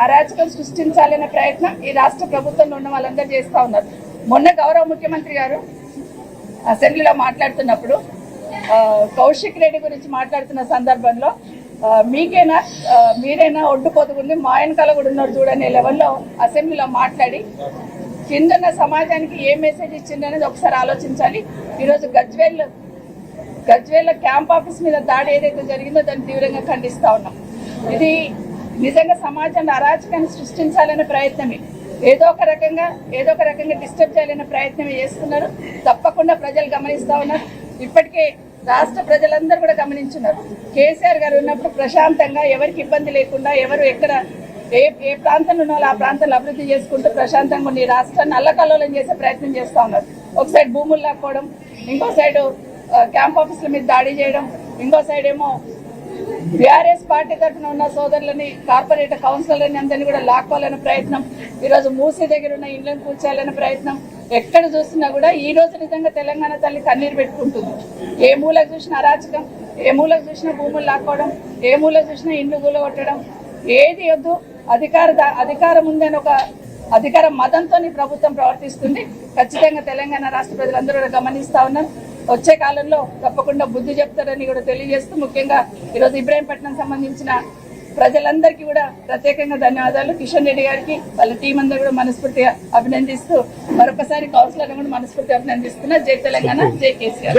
అరాచకం సృష్టించాలనే ప్రయత్నం ఈ రాష్ట్ర ప్రభుత్వంలో ఉన్న వాళ్ళందరూ చేస్తూ ఉన్నారు. మొన్న గౌరవ ముఖ్యమంత్రి గారు అసెంబ్లీలో మాట్లాడుతున్నప్పుడు కౌశిక్ రెడ్డి గురించి మాట్లాడుతున్న సందర్భంలో మీరైనా ఒడ్డుపోతుకుంది మా వెనకాల కూడా ఉన్నారు చూడనే లెవెల్లో అసెంబ్లీలో మాట్లాడి కిందన్న సమాజానికి ఏ మెసేజ్ ఇచ్చిందనేది ఒకసారి ఆలోచించాలి. ఈరోజు గజ్వేల్ క్యాంప్ ఆఫీస్ మీద దాడి ఏదైతే జరిగిందో దాన్ని తీవ్రంగా ఖండిస్తా ఉన్నాం. ఇది నిజంగా సమాజంలో అరాచకాన్ని సృష్టించాలనే ప్రయత్నమే, ఏదో ఒక రకంగా డిస్టర్బ్ చేయాలనే ప్రయత్నమే చేస్తున్నారు. తప్పకుండా ప్రజలు గమనిస్తా ఉన్నారు. ఇప్పటికే రాష్ట్ర ప్రజలందరూ కూడా గమనించున్నారు. కేసీఆర్ గారు ఉన్నప్పుడు ప్రశాంతంగా ఎవరికి ఇబ్బంది లేకుండా ఎవరు ఎక్కడ ఏ ప్రాంతంలో ఉన్నారో ఆ ప్రాంతాన్ని అభివృద్ధి చేసుకుంటూ ప్రశాంతంగా ఈ రాష్ట్రాన్ని అల్లకల్లోలం చేసే ప్రయత్నం చేస్తూ ఉన్నారు. ఒక సైడ్ భూములు లాక్కోవడం, ఇంకో సైడ్ క్యాంప్ ఆఫీసుల మీద దాడి చేయడం, ఇంకో సైడ్ ఏమో బీఆర్ఎస్ పార్టీ తరఫున ఉన్న సోదరులని కార్పొరేటర్ కౌన్సిలర్ని అందరినీ కూడా లాక్కోవాలనే ప్రయత్నం, ఈరోజు మూసీ దగ్గర ఉన్న ఇళ్లను కూల్చాలనే ప్రయత్నం. ఎక్కడ చూసినా కూడా ఈ రోజు నిజంగా తెలంగాణ తల్లి కన్నీరు పెట్టుకుంటుంది. ఏ మూలకు చూసినా అరాచకం, ఏ మూలకు చూసినా భూములు లాక్కోవడం, ఏ మూలకు చూసినా ఇండ్లు కూలగొట్టడం. ఏది వద్దు, అధికారం ఉందని ఒక అధికార మదంతో ప్రభుత్వం ప్రవర్తిస్తుంది. ఖచ్చితంగా తెలంగాణ రాష్ట్ర ప్రజలందరూ కూడా గమనిస్తా ఉన్నారు. వచ్చే కాలంలో తప్పకుండా బుద్ధి చెప్తారని కూడా తెలియజేస్తూ, ముఖ్యంగా ఈరోజు ఇబ్రాహీంపట్నం సంబంధించిన ప్రజలందరికీ కూడా ప్రత్యేకంగా ధన్యవాదాలు. కిషన్ రెడ్డి గారికి వాళ్ళ టీం అందరూ కూడా మనస్ఫూర్తిగా అభినందిస్తూ మరొకసారి కౌన్సిలర్ని కూడా మనస్ఫూర్తిగా అభినందిస్తున్నా. జై తెలంగాణ, జై కేసీఆర్.